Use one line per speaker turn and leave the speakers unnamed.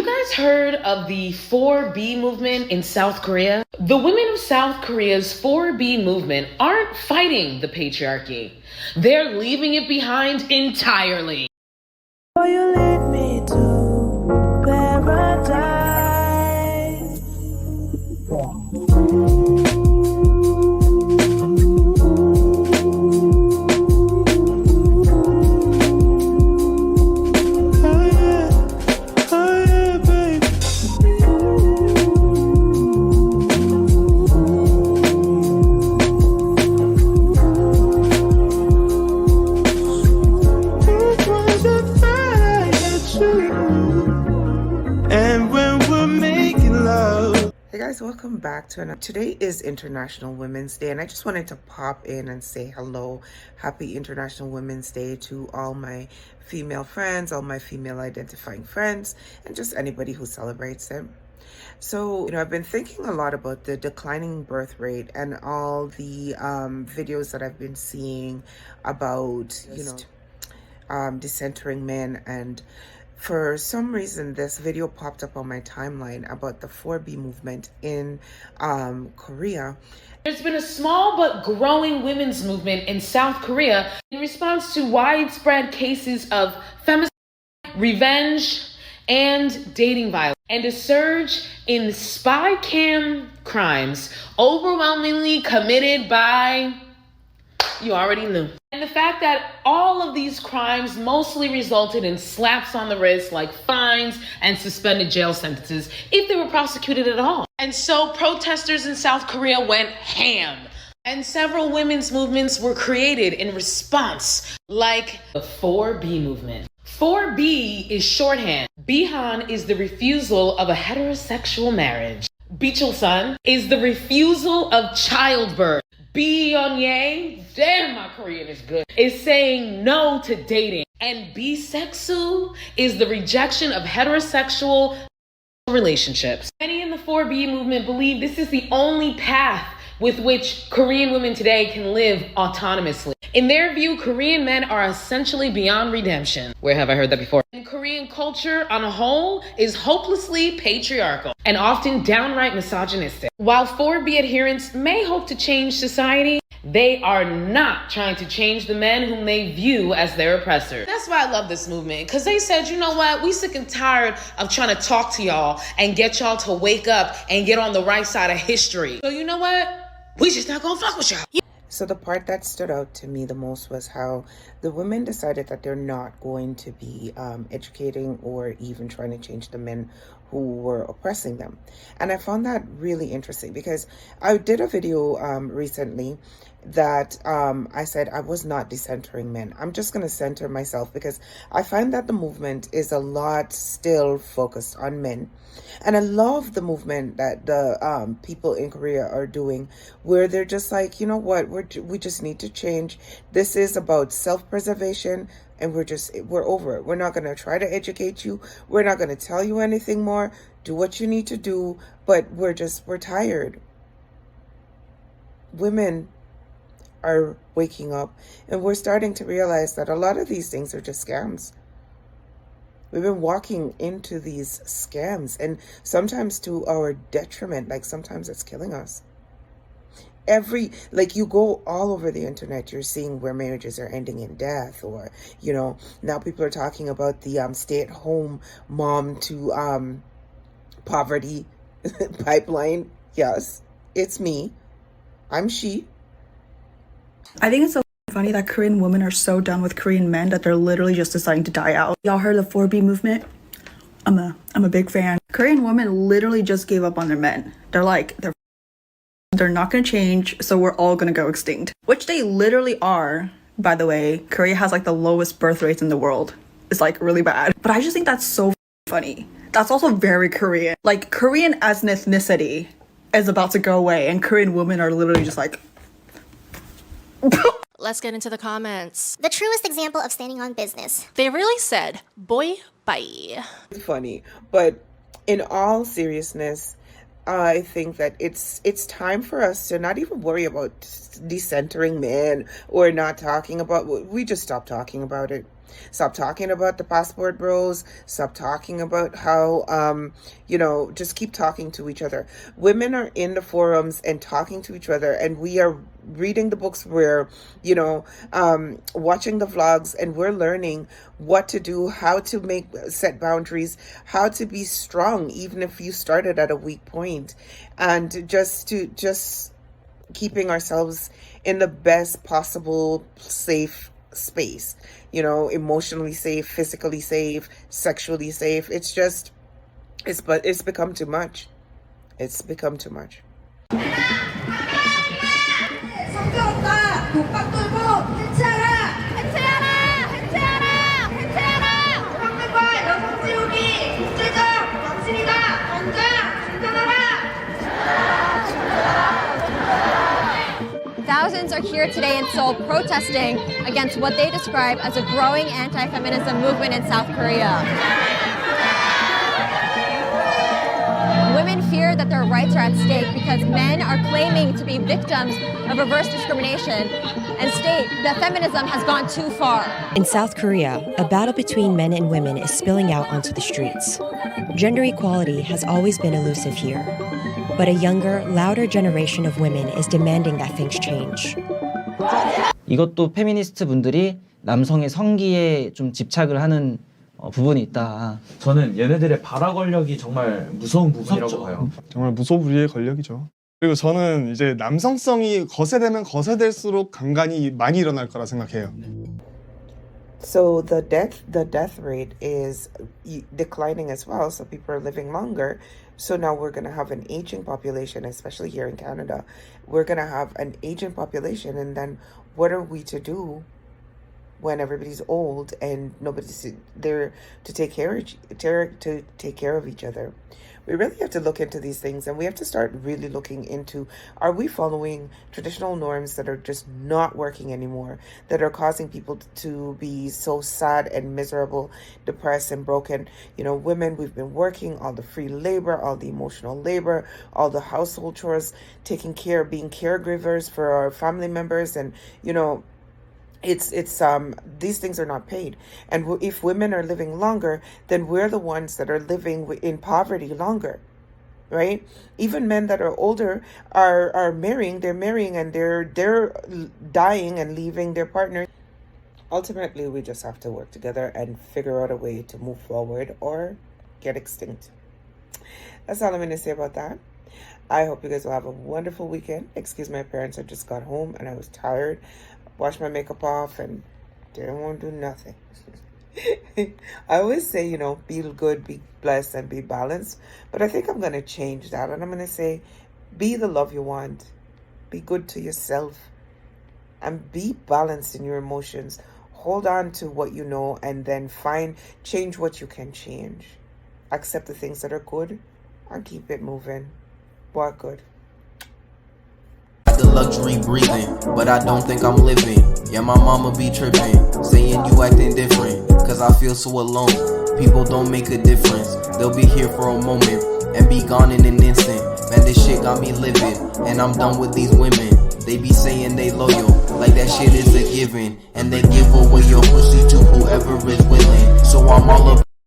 you guys heard of the 4B movement in South Korea? The women of South Korea's 4B movement aren't fighting the patriarchy. They're leaving it behind entirely.
Oh, you lead me to paradise.
Hey guys, welcome back to another. Today is International Women's Day, and I just wanted to pop in and say hello. Happy International Women's Day to all my female friends, all my female identifying friends, and just anybody who celebrates it. So, I've been thinking a lot about the declining birth rate and all the videos that I've been seeing about, decentering men. And for some reason, this video popped up on my timeline about the 4B movement in Korea.
There's been a small but growing women's movement in South Korea in response to widespread cases of femicide, revenge, and dating violence, and a surge in spy cam crimes, overwhelmingly committed by, you already knew. And the fact that all of these crimes mostly resulted in slaps on the wrist, like fines and suspended jail sentences, if they were prosecuted at all. And so protesters in South Korea went ham. And several women's movements were created in response, like the 4B movement. 4B is shorthand. Bihan is the refusal of a heterosexual marriage. Bichulsan is the refusal of childbirth. Biyonye, damn, my Korean is good, is saying no to dating. And bisexual is the rejection of heterosexual relationships. Many in the 4B movement believe this is the only path with which Korean women today can live autonomously. In their view, Korean men are essentially beyond redemption. Where have I heard that before? And Korean culture on a whole is hopelessly patriarchal and often downright misogynistic. While 4B adherents may hope to change society, they are not trying to change the men whom they view as their oppressors. That's why I love this movement, because they said, you know what, we sick and tired of trying to talk to y'all and get y'all to wake up and get on the right side of history. So you know what? We just not gonna fuck with y'all.
So the part that stood out to me the most was how the women decided that they're not going to be educating or even trying to change the men who were oppressing them. And I found that really interesting because I did a video recently that I said I was not decentering men. I'm just going to center myself because I find that the movement is a lot still focused on men. And I love the movement that the people in Korea are doing, where they're just like, you know what, we just need to change. This is about self-preservation, and we're over it. We're not going to try to educate you. We're not going to tell you anything more. Do what you need to do, but we're tired. Women are waking up, and we're starting to realize that a lot of these things are just scams. We've been walking into these scams, and sometimes to our detriment. Like sometimes it's killing us. You go all over the internet, you're seeing where marriages are ending in death, or now people are talking about the stay-at-home mom to poverty pipeline. Yes, it's me. I'm she.
I think it's so funny that Korean women are so done with Korean men that they're literally just deciding to die out. Y'all heard of the 4B movement? I'm a big fan. Korean women literally just gave up on their men. They're not gonna change, so we're all gonna go extinct. Which they literally are, by the way. Korea has like the lowest birth rates in the world. It's like really bad. But I just think that's so funny. That's also very Korean. Like Korean as an ethnicity is about to go away, and Korean women are literally just like
Let's get into the comments.
The truest example of standing on business.
They really said, boy, bye.
It's funny, but in all seriousness, I think that it's time for us to not even worry about decentering men or not talking about. We just stop talking about it. Stop talking about the passport bros. Stop talking about how, just keep talking to each other. Women are in the forums and talking to each other, and we are reading the books, we're, watching the vlogs, and we're learning what to do, how to set boundaries, how to be strong, even if you started at a weak point, and just keeping ourselves in the best possible safe space, emotionally safe, physically safe, sexually safe. It's become too much. It's become too much.
Thousands are here today in Seoul protesting against what they describe as a growing anti-feminism movement in South Korea. Women fear that their rights are at stake because men are claiming to be victims of reverse discrimination and state that feminism has gone too far.
In South Korea, a battle between men and women is spilling out onto the streets. Gender equality has always been elusive here, but a younger, louder generation of women is demanding that things change.
이것도 페미니스트 분들이 남성의 성기에 좀 집착을 하는 부분이 있다.
저는 얘네들의 발화 권력이 정말 무서운 부분이라고 봐요.
정말 무소불위의 권력이죠. 그리고 저는 이제 남성성이 거세되면 거세될수록 강간이 많이 일어날 거라 생각해요.
So the death rate is declining as well. So people are living longer. So now we're going to have an aging population, especially here in Canada. We're going to have an aging population, and then what are we to do when everybody's old and nobody's there to take care of each other? We really have to look into these things, and we have to start really looking into, are we following traditional norms that are just not working anymore, that are causing people to be so sad and miserable, depressed and broken? Women, we've been working all the free labor, all the emotional labor, all the household chores, taking care, being caregivers for our family members, and it's these things are not paid. And if women are living longer, then we're the ones that are living in poverty longer, right? Even men that are older are marrying, and they're dying and leaving their partner. Ultimately, we just have to work together and figure out a way to move forward or get extinct. That's all I'm going to say about that. I hope you guys will have a wonderful weekend. Excuse my parents, I just got home and I was tired. Washed my makeup off and didn't want to do nothing. I always say, be good, be blessed, and be balanced. But I think I'm going to change that. And I'm going to say, be the love you want. Be good to yourself. And be balanced in your emotions. Hold on to what you know, and then change what you can change. Accept the things that are good and keep it moving. Work good.
The luxury breathing, but I don't think I'm living. Yeah, my mama be tripping, saying you acting different, cause I feel so alone. People don't make a difference, they'll be here for a moment and be gone in an instant. Man, this shit got me livid, and I'm done with these women. They be saying they loyal, like that shit is a given, and they give away your pussy to whoever is willing. So I'm all up